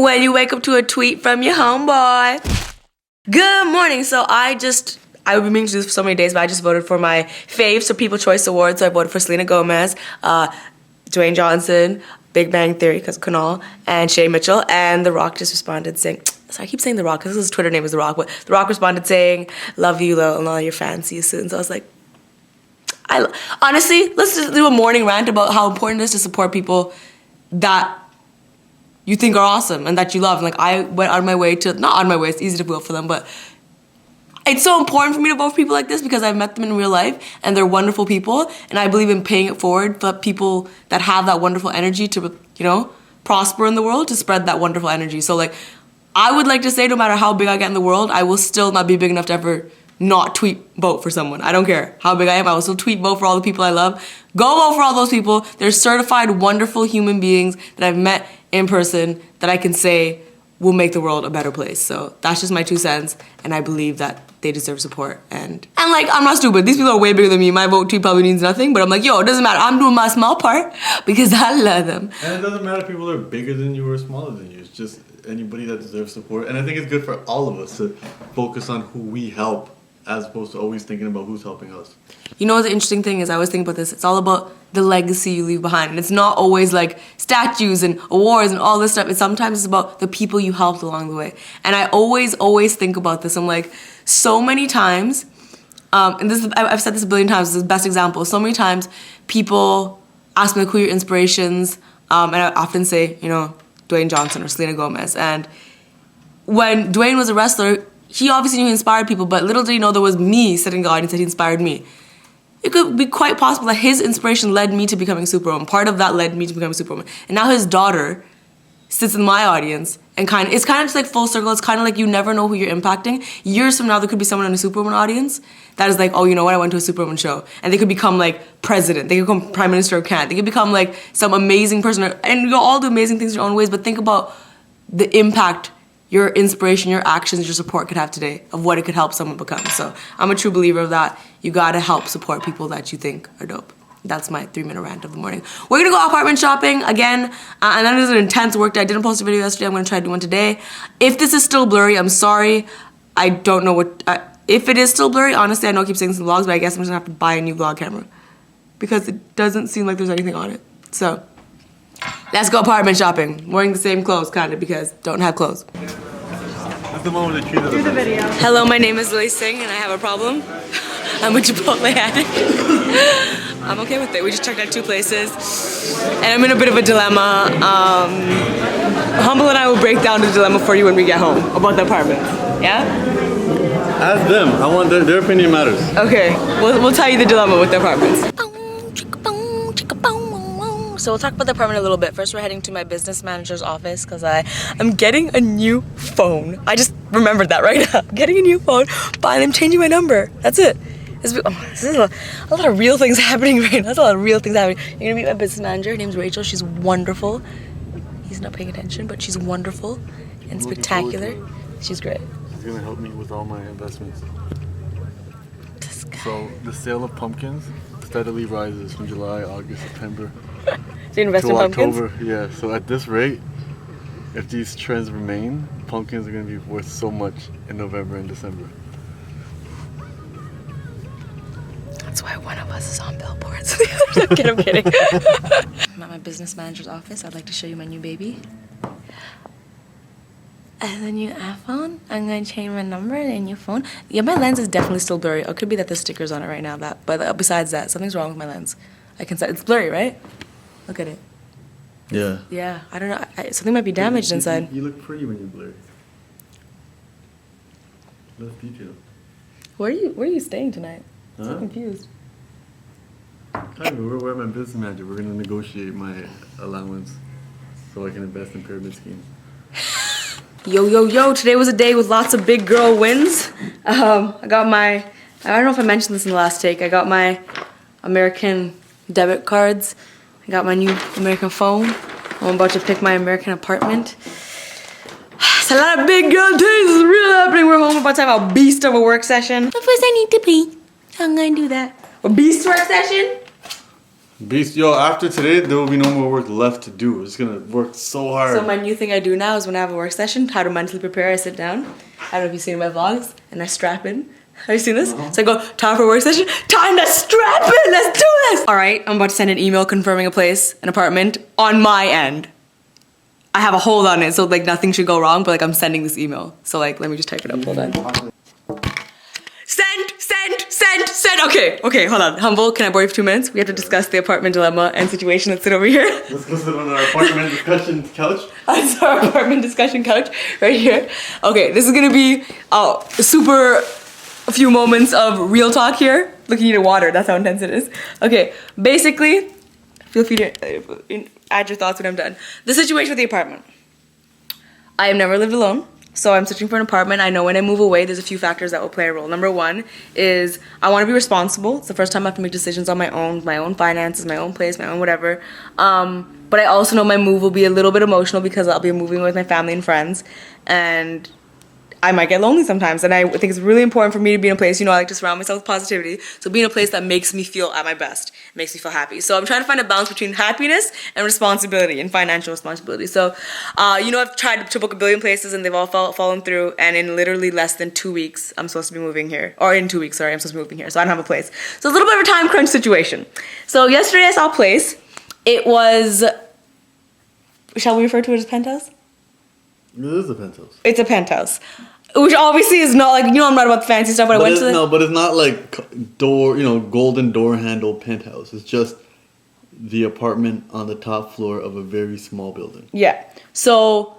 when you wake up to a tweet from your homeboy. Good morning. So I've been meaning to do this for so many days, but I just voted for my faves for People Choice Awards. So I voted for Selena Gomez, Dwayne Johnson, Big Bang Theory because Kunal, and Shay Mitchell. And The Rock just responded saying, sorry, I keep saying The Rock because his Twitter name is The Rock, but The Rock responded saying, love you, Lil, and all your fans, see you soon. So I was like, honestly, let's just do a morning rant about how important it is to support people that you think are awesome and that you love. And like, I went out of my way to, not out of my way, it's easy to vote for them, but it's so important for me to vote for people like this because I've met them in real life and they're wonderful people, and I believe in paying it forward for people that have that wonderful energy to, you know, prosper in the world, to spread that wonderful energy. So like, I would like to say no matter how big I get in the world, I will still not be big enough to ever not tweet vote for someone. I don't care how big I am, I will still tweet vote for all the people I love. Go vote for all those people. They're certified wonderful human beings that I've met in person that I can say will make the world a better place. So that's just my 2 cents, and I believe that they deserve support. And like, I'm not stupid. These people are way bigger than me. My vote tweet probably means nothing, but I'm like, yo, it doesn't matter. I'm doing my small part because I love them. And it doesn't matter if people are bigger than you or smaller than you. It's just anybody that deserves support. And I think it's good for all of us to focus on who we help as opposed to always thinking about who's helping us. You know what the interesting thing is? I always think about this. It's all about the legacy you leave behind. And it's not always like statues and awards and all this stuff. Sometimes it's about the people you helped along the way. And I always think about this. I'm like, so many times, and this is, I've said this a billion times, this is the best example. So many times people ask me like, who are your inspirations? And I often say, you know, Dwayne Johnson or Selena Gomez. And when Dwayne was a wrestler, he obviously knew he inspired people, but little did he know there was me sitting in the audience that he inspired me. It could be quite possible that his inspiration led me to becoming a superwoman. Part of that led me to becoming a superwoman. And now his daughter sits in my audience, and it's kind of just like full circle. It's kind of like you never know who you're impacting. Years from now, there could be someone in a Superwoman audience that is like, oh, you know what, I went to a Superwoman show. And they could become like president. They could become prime minister of Canada. They could become like some amazing person. And you all do amazing things in your own ways, but think about the impact your inspiration, your actions, your support could have today, of what it could help someone become. So I'm a true believer of that. You gotta help support people that you think are dope. That's my 3-minute rant of the morning. We're gonna go apartment shopping again, and that is an intense work day. I didn't post a video yesterday, I'm gonna try to do one today. If this is still blurry, I'm sorry. I don't know what, if it is still blurry, honestly, I know I keep saying this in vlogs, but I guess I'm just gonna have to buy a new vlog camera because it doesn't seem like there's anything on it. So, let's go apartment shopping. I'm wearing the same clothes, kind of, because don't have clothes. That's the moment they treated us. Do the video. Hello, my name is Lily Singh, and I have a problem. I'm a Chipotle addict. I'm okay with it. We just checked out 2 places, and I'm in a bit of a dilemma. Humble and I will break down the dilemma for you when we get home about the apartment. Yeah? Ask them. I want their opinion matters. Okay, we'll tell you the dilemma with the apartments. So we'll talk about the apartment a little bit. First, we're heading to my business manager's office because I'm getting a new phone. I just remembered that right now. I'm getting a new phone, but I'm changing my number. That's it. This is a lot of real things happening right now. There's a lot of real things happening. You're gonna meet my business manager. Her name's Rachel. She's wonderful. He's not paying attention, but she's wonderful and spectacular. She's great. She's gonna help me with all my investments. This guy. So the sale of pumpkins steadily rises from July, August, September. So you invest to in pumpkins? October, yeah. So at this rate, if these trends remain, pumpkins are going to be worth so much in November and December. That's why one of us is on billboards. I'm kidding. I'm at my business manager's office. I'd like to show you my new baby. And the new iPhone. I'm going to change my number and a new phone. Yeah, my lens is definitely still blurry. It could be that the sticker's on it right now. But besides that, something's wrong with my lens. I can say it's blurry, right? Look at it. Yeah. Yeah, I don't know. Something might be damaged inside. You look pretty when you blur. Less detail. Where are you staying tonight? I'm so Huh? confused. We're my business manager. We're going to negotiate my allowance so I can invest in pyramid schemes. Yo, today was a day with lots of big girl wins. I got I don't know if I mentioned this in the last take, I got my American debit cards. I got my new American phone. I'm about to pick my American apartment. It's a lot of big girl days. This is really happening. We're home. We're about to have a beast of a work session. But first I need to pee. I'm gonna do that. A beast work session? Beast, yo, after today, there will be no more work left to do. We're just gonna work so hard. So my new thing I do now is when I have a work session, how to mentally prepare, I sit down. I don't know if you've seen my vlogs, and I strap in. Have you seen this? So I go, time for a work session, time to strap in, let's do this! Alright, I'm about to send an email confirming a place, an apartment, on my end. I have a hold on it, so like nothing should go wrong, but like I'm sending this email. So like, let me just type it up, hold on. Send. Okay, hold on. Humble, can I borrow you for 2 minutes? We have to discuss the apartment dilemma and situation. Let's sit over here. Let's go sit on our apartment discussion couch. That's our apartment discussion couch right here. Okay, this is gonna be a few moments of real talk here. Look, you need water, that's how intense it is. Okay, basically, feel free to add your thoughts when I'm done. The situation with the apartment. I have never lived alone. So I'm searching for an apartment. I know when I move away, there's a few factors that will play a role. Number one is I want to be responsible. It's the first time I have to make decisions on my own finances, my own place, my own whatever. But I also know my move will be a little bit emotional because I'll be moving with my family and friends. And I might get lonely sometimes, and I think it's really important for me to be in a place, I like to surround myself with positivity, so be in a place that makes me feel at my best, makes me feel happy. So I'm trying to find a balance between happiness and responsibility, and financial responsibility. So, I've tried to book a billion places, and they've all fallen through, and in literally less than 2 weeks, I'm supposed to be moving here. Or in 2 weeks, sorry, I'm supposed to be moving here, so I don't have a place. So it's a little bit of a time crunch situation. So yesterday I saw a place. It was, shall we refer to it as penthouse? It is a penthouse. It's a penthouse. Which obviously is not like, I'm not about the fancy stuff, but I went to No, but it's not like golden door handle penthouse. It's just the apartment on the top floor of a very small building. Yeah. So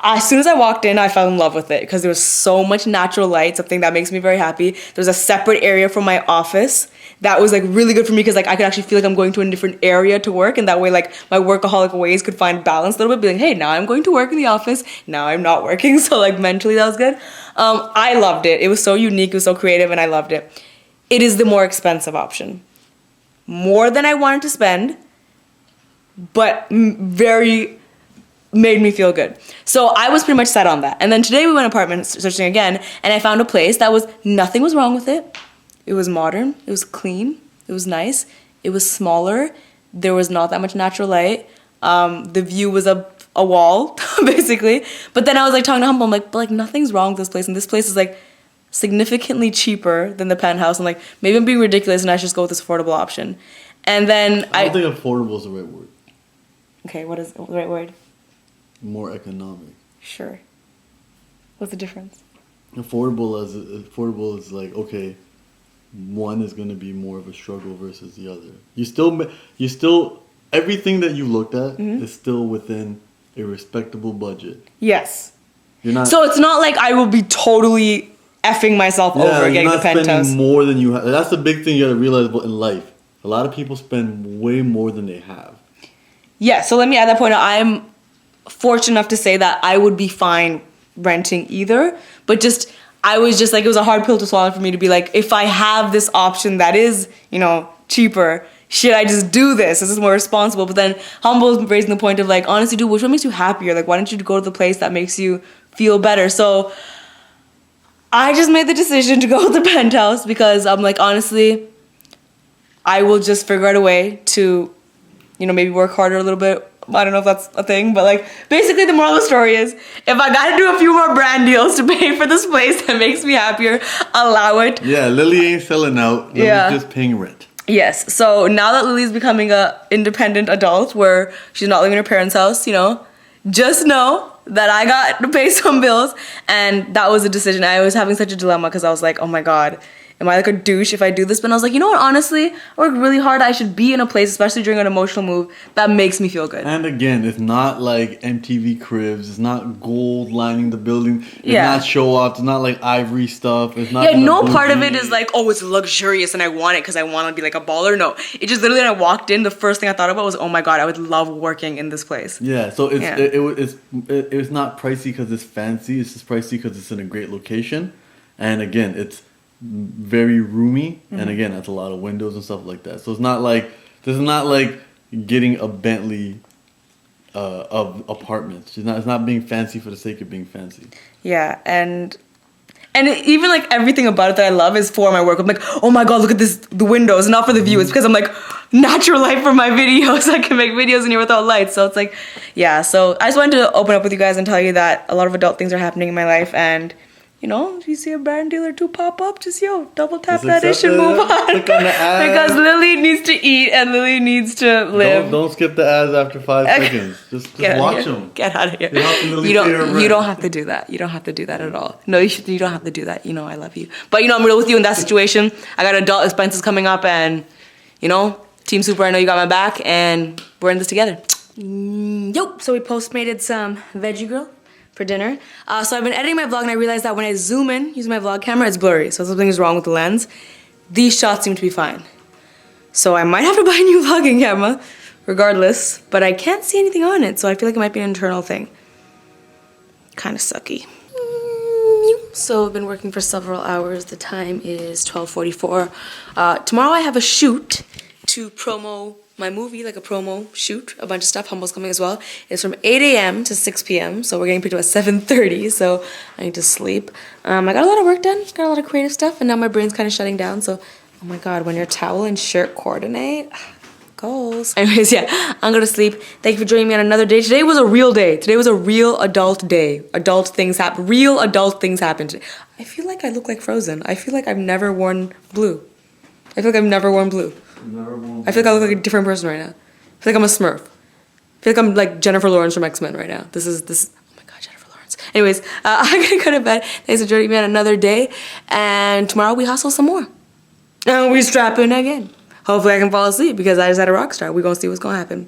as soon as I walked in, I fell in love with it because there was so much natural light, something that makes me very happy. There's a separate area for my office that was like really good for me because like I could actually feel like I'm going to a different area to work, and that way like my workaholic ways could find balance a little bit, be like, hey, now I'm going to work in the office, now I'm not working. So like mentally that was good. I loved it. It was so unique, it was so creative, and I loved it. It is the more expensive option. More than I wanted to spend, but very made me feel good. So I was pretty much set on that. And then today we went apartment searching again, and I found a place that nothing was wrong with it. It was modern, it was clean, it was nice, it was smaller, there was not that much natural light. The view was a wall, basically. But then I was like talking to Humble, I'm like, but like nothing's wrong with this place, and this place is like significantly cheaper than the penthouse, and like maybe I'm being ridiculous and I should just go with this affordable option. And then I don't think affordable is the right word. Okay, what is the right word? More economic. Sure. What's the difference? Affordable is like, okay, one is going to be more of a struggle versus the other. You still everything that you looked at is still within a respectable budget. Yes. You're not. So it's not like I will be totally effing myself over getting the penthouse. You're not spending more than you have. That's the big thing you got to realize in life. A lot of people spend way more than they have. Yeah. So let me add that point. I'm fortunate enough to say that I would be fine renting either, but I was just like, it was a hard pill to swallow for me to be like, if I have this option that is, cheaper, should I just do this? This is more responsible. But then Humble is raising the point of like, honestly, dude, which one makes you happier? Like, why don't you go to the place that makes you feel better? So I just made the decision to go with the penthouse because I'm like, honestly, I will just figure out a way to, maybe work harder a little bit. I don't know if that's a thing, but like basically the moral of the story is if I gotta do a few more brand deals to pay for this place that makes me happier, allow it. Yeah, Lily ain't selling out. Lily's just paying rent. Yes. So now that Lily's becoming a independent adult where she's not living in her parents' house, just know that I got to pay some bills, and that was a decision. I was having such a dilemma because I was like, oh my God, am I like a douche if I do this? But I was like, you know what, honestly, I work really hard. I should be in a place, especially during an emotional move, that makes me feel good. And again, it's not like MTV Cribs. It's not gold lining the building. It's not show off. It's not like ivory stuff. It's not. Yeah, no part of it is like, oh, it's luxurious and I want it because I want to be like a baller. No, it just literally, when I walked in, the first thing I thought about was, oh my God, I would love working in this place. Yeah, so it's not pricey because it's fancy. It's just pricey because it's in a great location. And again, it's very roomy, and again, that's a lot of windows and stuff like that. So it's not like getting a Bentley of apartments. It's not being fancy for the sake of being fancy. Yeah, and even like everything about it that I love is for my work. I'm like, oh my God, look at the windows, not for the view. It's because I'm like, natural light for my videos. I can make videos in here without lights. So it's like, yeah. So I just wanted to open up with you guys and tell you that a lot of adult things are happening in my life. And, you know, if you see a brand deal or two pop up, just, double tap that ish and move on. Click on the ad. Because Lily needs to eat and Lily needs to live. Don't skip the ads after 5 seconds. Just watch them. Get out of here. You don't have to do that. You don't have to do that at all. No, you don't have to do that. You know I love you. But, I'm real with you in that situation. I got adult expenses coming up and, Team Super, I know you got my back and we're in this together. So we postmated some veggie grill for dinner. So I've been editing my vlog and I realized that when I zoom in using my vlog camera, it's blurry. So something is wrong with the lens. These shots seem to be fine. So I might have to buy a new vlogging camera, regardless, but I can't see anything on it. So I feel like it might be an internal thing. Kind of sucky. So I've been working for several hours. The time is 12:44. Tomorrow I have a shoot to promo my movie, like a promo shoot, a bunch of stuff. Humble's coming as well. It's from 8 a.m. to 6 p.m. So we're getting picked up at 7:30. So I need to sleep. I got a lot of work done. Got a lot of creative stuff, and now my brain's kind of shutting down. So, oh my God, when your towel and shirt coordinate, goals. Anyways, yeah, I'm gonna sleep. Thank you for joining me on another day. Today was a real day. Today was a real adult day. Adult things happen. Real adult things happened today. I feel like I look like Frozen. I feel like I've never worn blue. I feel like I've never worn blue. I feel like I look like a different person right now. I feel like I'm a Smurf. I feel like I'm like Jennifer Lawrence from X-Men right now. This. Oh my God, Jennifer Lawrence. Anyways, I'm gonna go to bed. Thanks for joining me on another day. And tomorrow we hustle some more. And we strap in again. Hopefully I can fall asleep because I just had a rock star. We're gonna see what's gonna happen.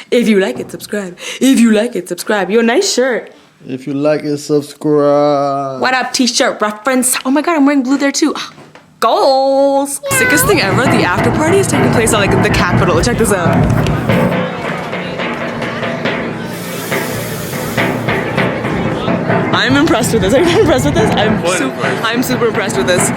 If you like it, subscribe. If you like it, subscribe. Your nice shirt. If you like it, subscribe. What up, t-shirt reference? Oh my God, I'm wearing blue there too. Goals! Yeah. Sickest thing ever, the after party is taking place at like the Capitol. Check this out. I'm impressed with this. Are you impressed with this? I'm super impressed with this.